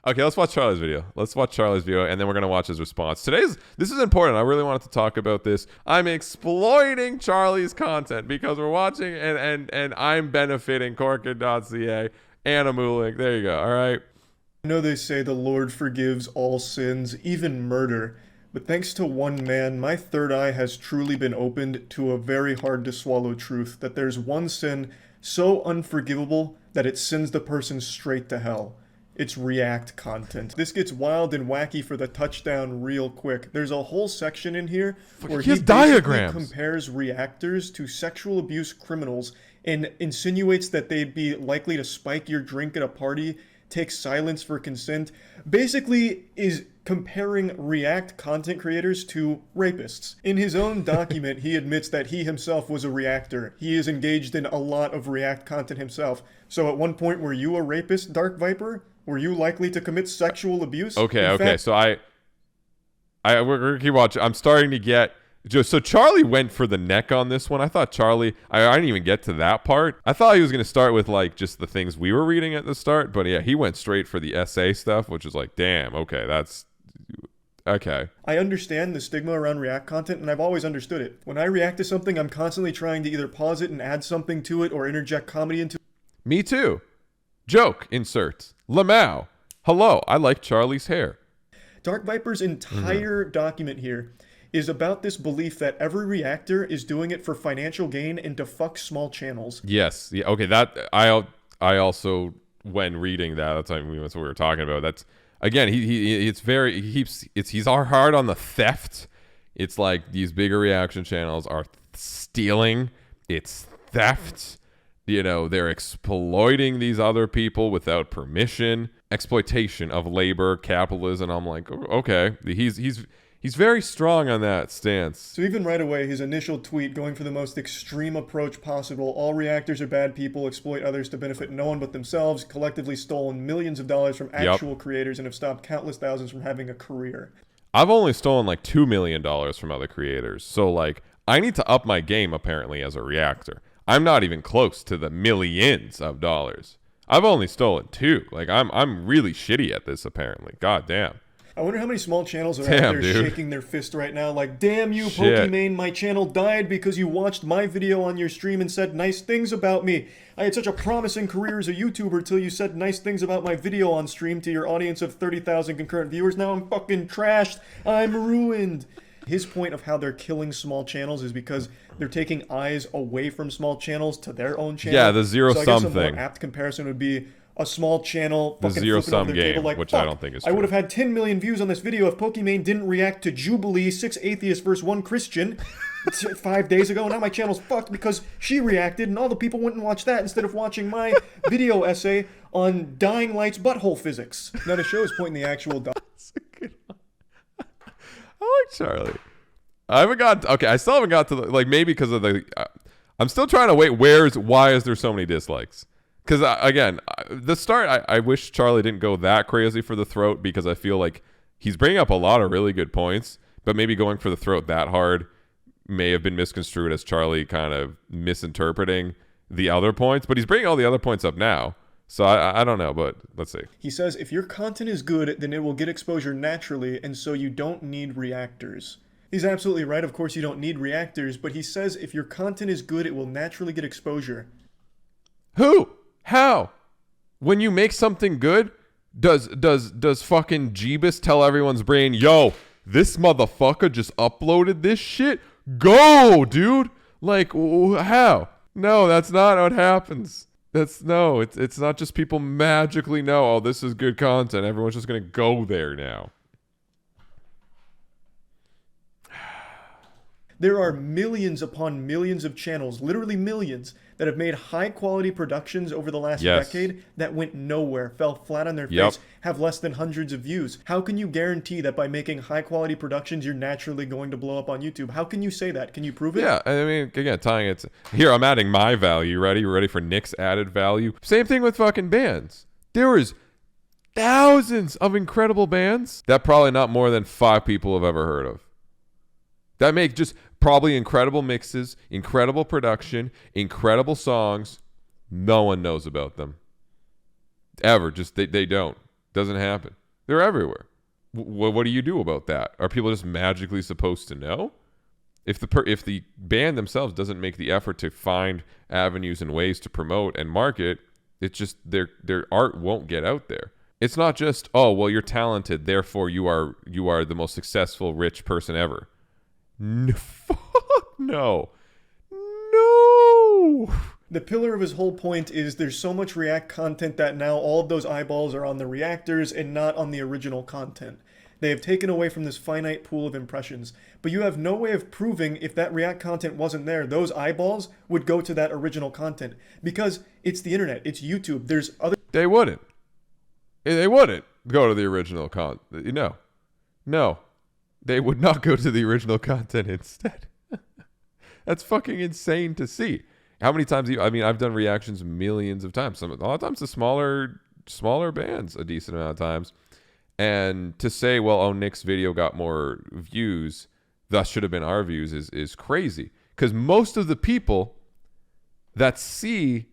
Okay, let's watch Charlie's video. And then we're gonna watch his response. This is important. I really wanted to talk about this. I'm exploiting Charlie's content because we're watching and I'm benefiting Corkin.ca and Amulik. There you go. All right. I know they say the Lord forgives all sins, even murder. But thanks to one man, my third eye has truly been opened to a very hard to swallow truth that there's one sin so unforgivable that it sends the person straight to hell. It's React content. This gets wild and wacky for the touchdown real quick. There's a whole section in here where he diagrams. compares reactors to sexual abuse criminals and insinuates that they'd be likely to spike your drink at a party, take silence for consent. Basically is comparing React content creators to rapists. In his own document, he admits that he himself was a reactor. He is engaged in a lot of React content himself. So at one point, were you a rapist, Dark Viper? Were you likely to commit sexual abuse? Okay. So we're gonna keep watching. I'm starting to get. So Charlie went for the neck on this one. I thought Charlie. I didn't even get to that part. I thought he was gonna start with like just the things we were reading at the start, but yeah, he went straight for the essay stuff, which is like, damn. Okay, that's okay. I understand the stigma around React content, and I've always understood it. When I react to something, I'm constantly trying to either pause it and add something to it or interject comedy into it. Me too. Joke insert. Lamau. Hello, I like Charlie's hair. Dark Viper's entire document here is about this belief that every reactor is doing it for financial gain and to fuck small channels. Yes. Yeah. Okay. That I also, when reading that's what we were talking about. That's again. He's hard on the theft. It's like these bigger reaction channels are stealing. It's theft. You know, they're exploiting these other people without permission. Exploitation of labor, capitalism. I'm like, okay, he's very strong on that stance. So even right away, his initial tweet going for the most extreme approach possible. All reactors are bad people, exploit others to benefit no one but themselves, collectively stolen millions of dollars from actual creators and have stopped countless thousands from having a career. I've only stolen like $2 million from other creators. So like, I need to up my game apparently as a reactor. I'm not even close to the millions of dollars. I've only stolen 2. Like I'm really shitty at this apparently. God damn. I wonder how many small channels are out there shaking their fist right now like, damn you, Pokimane, my channel died because you watched my video on your stream and said nice things about me. I had such a promising career as a YouTuber till you said nice things about my video on stream to your audience of 30,000 concurrent viewers. Now I'm fucking trashed. I'm ruined. His point of how they're killing small channels is because they're taking eyes away from small channels to their own channel. Yeah, the zero-sum thing. I guess a more apt comparison would be a small channel the fucking zero-sum flipping over their game, table like, which I don't think is true. I would have had 10 million views on this video if Pokimane didn't react to Jubilee, 6 atheists versus 1 Christian 5 days ago. Now my channel's fucked because she reacted and all the people went and watched that instead of watching my video essay on Dying Light's butthole physics. Now the show is pointing the actual... That's a good one. I like Charlie. I still haven't got to the, like, maybe because of the, I'm still trying to wait, why is there so many dislikes? Because, again, the start, I wish Charlie didn't go that crazy for the throat because I feel like he's bringing up a lot of really good points, but maybe going for the throat that hard may have been misconstrued as Charlie kind of misinterpreting the other points, but he's bringing all the other points up now. So I don't know, but let's see. He says, if your content is good, then it will get exposure naturally, and so you don't need reactors. He's absolutely right. Of course, you don't need reactors, but he says if your content is good, it will naturally get exposure. Who? How? When you make something good, does fucking Jeebus tell everyone's brain, yo, this motherfucker just uploaded this shit? Go, dude. Like, how? No, that's not what happens. It's not just people magically know, oh, this is good content. Everyone's just going to go there now. There are millions upon millions of channels, literally millions, that have made high-quality productions over the last decade that went nowhere, fell flat on their face, have less than hundreds of views. How can you guarantee that by making high-quality productions, you're naturally going to blow up on YouTube? How can you say that? Can you prove it? Yeah, I mean, again, tying it to... Here, I'm adding my value. Ready? You ready for Nick's added value? Same thing with fucking bands. There was thousands of incredible bands that probably not more than 5 people have ever heard of. That make just... Probably incredible mixes, incredible production, incredible songs. No one knows about them. Ever. Just they don't. Doesn't happen. They're everywhere. What do you do about that? Are people just magically supposed to know? If the band themselves doesn't make the effort to find avenues and ways to promote and market, it's just their art won't get out there. It's not just, oh, well, you're talented, therefore you are the most successful rich person ever. No, fuck no. No. The pillar of his whole point is there's so much React content that now all of those eyeballs are on the reactors and not on the original content. They have taken away from this finite pool of impressions. But you have no way of proving if that React content wasn't there, those eyeballs would go to that original content. Because it's the internet, it's YouTube, there's other... They wouldn't. They wouldn't go to the original content. No. They would not go to the original content instead. That's fucking insane to see. How many times I've done reactions millions of times. A lot of times to smaller bands a decent amount of times. And to say, well, oh, Nik's video got more views, thus should have been our views is crazy. Because most of the people that see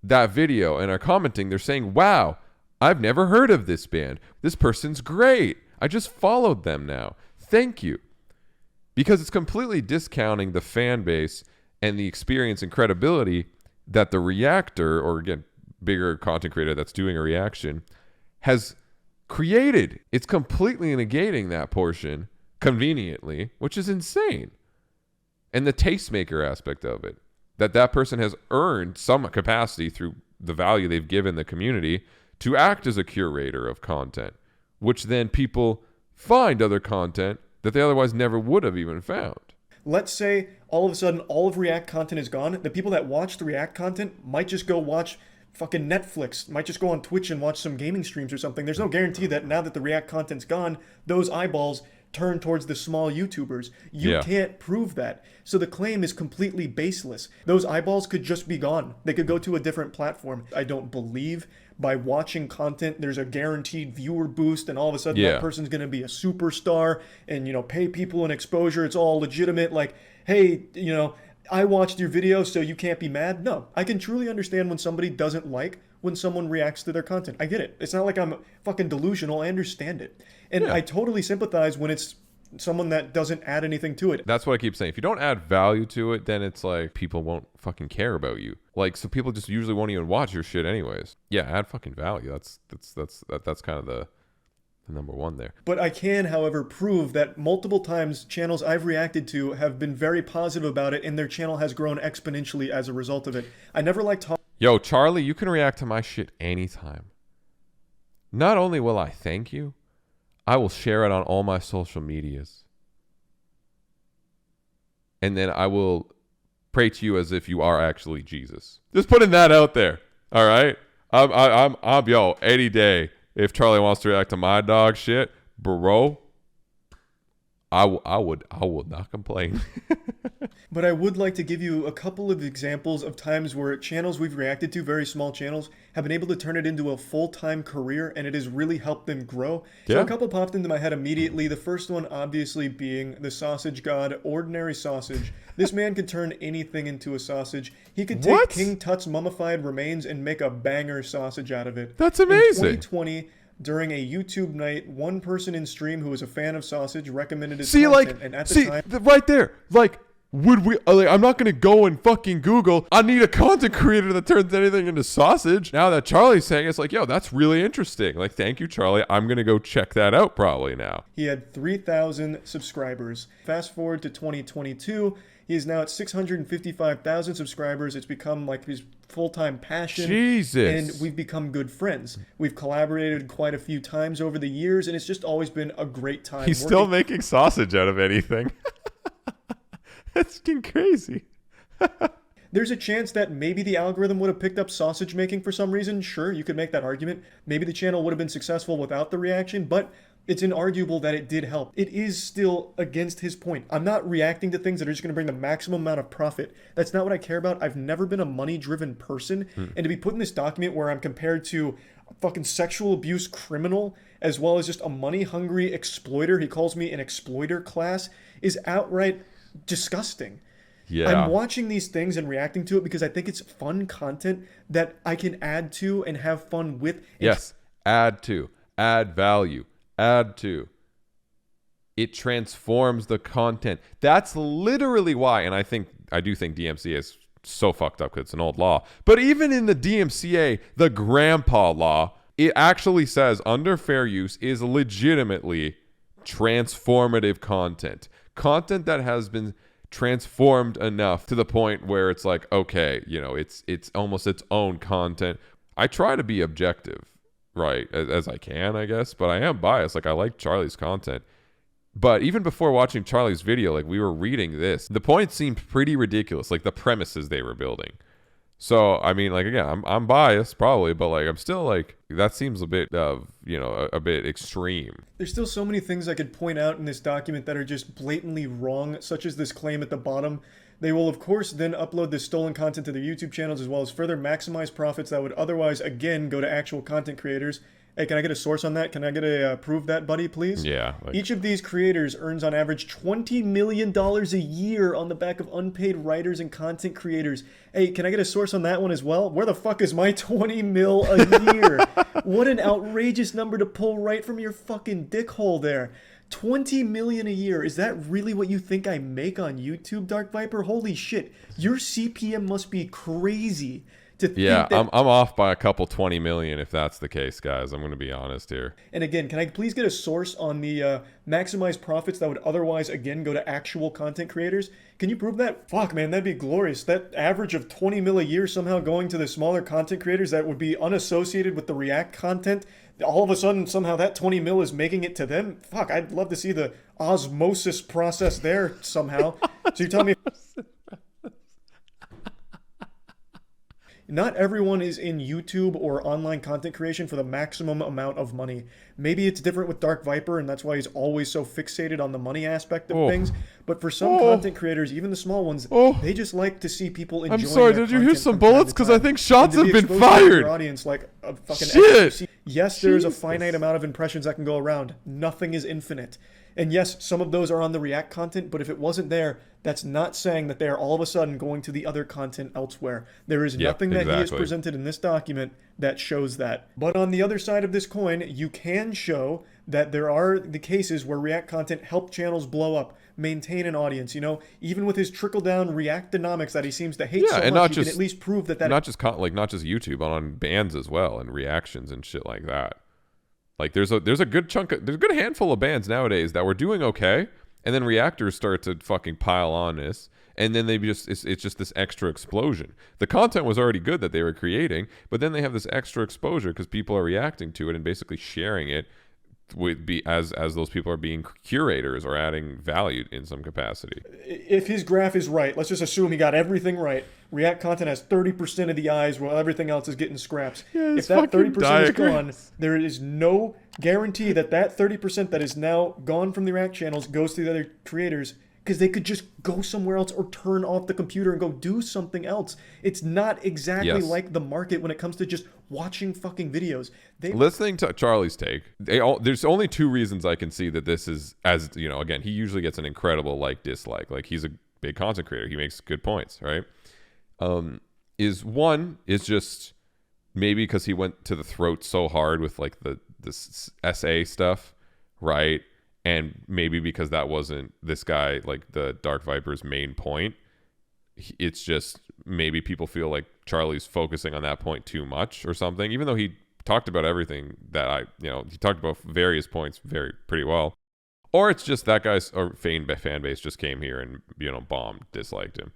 that video and are commenting, they're saying, wow, I've never heard of this band. This person's great. I just followed them now. Thank you. Because it's completely discounting the fan base and the experience and credibility that the reactor, or again, bigger content creator that's doing a reaction, has created. It's completely negating that portion conveniently, which is insane. And the tastemaker aspect of it, that person has earned some capacity through the value they've given the community to act as a curator of content, which then people find other content that they otherwise never would have even found. Let's say all of a sudden all of React content is gone. The people that watch the React content might just go watch fucking Netflix, might just go on Twitch and watch some gaming streams or something. There's no guarantee that now that the React content's gone, those eyeballs turn towards the small YouTubers. You can't prove that. So the claim is completely baseless. Those eyeballs could just be gone. They could go to a different platform. I don't believe by watching content there's a guaranteed viewer boost and all of a sudden that person's going to be a superstar and, you know, pay people an exposure. It's all legitimate. Like, hey, you know, I watched your video, so you can't be mad. No, I can truly understand when somebody doesn't like when someone reacts to their content. I get it. It's not like I'm fucking delusional. I understand it. And I totally sympathize when it's someone that doesn't add anything to it. That's what I keep saying. If you don't add value to it, then it's like people won't fucking care about you. Like, so people just usually won't even watch your shit anyways. Yeah, add fucking value. That's kind of the number one there. But I can, however, prove that multiple times channels I've reacted to have been very positive about it, and their channel has grown exponentially as a result of it. I never liked talking. Yo, Charlie, you can react to my shit anytime. Not only will I thank you, I will share it on all my social medias. And then I will pray to you as if you are actually Jesus. Just putting that out there. All right? I'm yo, any day. If Charlie wants to react to my dog shit, bro, I will not complain. But I would like to give you a couple of examples of times where channels we've reacted to, very small channels, have been able to turn it into a full-time career, and it has really helped them grow. So a couple popped into my head immediately. The first one obviously being the sausage god, Ordinary Sausage. This man could turn anything into a sausage. He could take King Tut's mummified remains and make a banger sausage out of it. That's amazing. In 2020, during a YouTube night, one person in stream who was a fan of sausage recommended his content, and at the time, right there, like, would we? Like, I'm not gonna go and fucking Google. I need a content creator that turns anything into sausage. Now that Charlie's saying, it's like, yo, that's really interesting. Like, thank you, Charlie. I'm gonna go check that out probably now. He had 3,000 subscribers. Fast forward to 2022. He is now at 655,000 subscribers. It's become like his full-time passion. Jesus. And we've become good friends. We've collaborated quite a few times over the years, and it's just always been a great time. He's still making sausage out of anything. That's fucking crazy. There's a chance that maybe the algorithm would have picked up sausage making for some reason. Sure, you could make that argument. Maybe the channel would have been successful without the reaction, but it's inarguable that it did help. It is still against his point. I'm not reacting to things that are just going to bring the maximum amount of profit. That's not what I care about. I've never been a money-driven person. And to be put in this document where I'm compared to a fucking sexual abuse criminal as well as just a money-hungry exploiter, he calls me an exploiter class, is outright disgusting. Yeah. I'm watching these things and reacting to it because I think it's fun content that I can add to and have fun with. Yes, add to add value, add to. It transforms the content. That's literally why, and I do think DMCA is so fucked up because it's an old law. But even in the DMCA, the grandpa law, it actually says under fair use is legitimately transformative content. Content that has been transformed enough to the point where it's like, okay, you know, it's almost its own content. I try to be objective, right, as I can, I guess, but I am biased. Like, I like Charlie's content. But even before watching Charlie's video, like, we were reading this. The points seemed pretty ridiculous, like the premises they were building. So, I mean, like, again, I'm biased probably, but like, I'm still like, that seems a bit of, you know, a bit extreme. There's still so many things I could point out in this document that are just blatantly wrong, such as this claim at the bottom. They will, of course, then upload this stolen content to their YouTube channels, as well as further maximize profits that would otherwise, again, go to actual content creators. Hey, can I get a source on that? Can I get a prove that, buddy, please? Yeah. Each of these creators earns on average $20 million a year on the back of unpaid writers and content creators. Hey, can I get a source on that one as well? Where the fuck is my 20 mil a year? What an outrageous number to pull right from your fucking dick hole there. 20 million a year. Is that really what you think I make on YouTube, Dark Viper? Holy shit. Your CPM must be crazy. Yeah, I'm off by a couple 20 million if that's the case, guys. I'm going to be honest here. And again, can I please get a source on the maximized profits that would otherwise, again, go to actual content creators? Can you prove that? Fuck, man, that'd be glorious. That average of 20 mil a year somehow going to the smaller content creators that would be unassociated with the React content. All of a sudden, somehow that 20 mil is making it to them. Fuck, I'd love to see the osmosis process there somehow. So you tell me... Not everyone is in YouTube or online content creation for the maximum amount of money. Maybe it's different with Dark Viper, and that's why he's always so fixated on the money aspect of things. But for some content creators, even the small ones, they just like to see people enjoying. I'm sorry, did you hear some bullets? Because I think shots have been fired. Audience like a fucking shit. Yes, there's a finite amount of impressions that can go around. Nothing is infinite. And yes, some of those are on the React content, but if it wasn't there, that's not saying that they are all of a sudden going to the other content elsewhere. There is nothing that he has presented in this document that shows that. But on the other side of this coin, you can show that there are the cases where React content helped channels blow up, maintain an audience. You know, even with his trickle-down Reactanomics that he seems to hate so and much, not you just, can at least prove that not just YouTube, but on bands as well and reactions and shit like that. Like there's a good there's a good handful of bands nowadays that were doing okay, and then reactors start to fucking pile on this, and then it's just this extra explosion. The content was already good that they were creating, but then they have this extra exposure because people are reacting to it and basically sharing it as those people are being curators or adding value in some capacity. If his graph is right, let's just assume he got everything right. React content has 30% of the eyes while everything else is getting scraps. Yeah, if that 30% is gone, there is no guarantee that 30% that is now gone from the React channels goes to the other creators, because they could just go somewhere else or turn off the computer and go do something else. It's not exactly like the market when it comes to just watching fucking videos. Listening to Charlie's take, there's only two reasons I can see that this is, as you know, again, he usually gets an incredible dislike. Like, he's a big content creator. He makes good points, right? One is just maybe because he went to the throat so hard with this SA stuff, right? And maybe because that wasn't this guy, the Dark Viper's main point. It's just maybe people feel like Charlie's focusing on that point too much or something, even though he talked about everything that he talked about various points pretty well. Or it's just that guy's fan base just came here and, bombed, disliked him.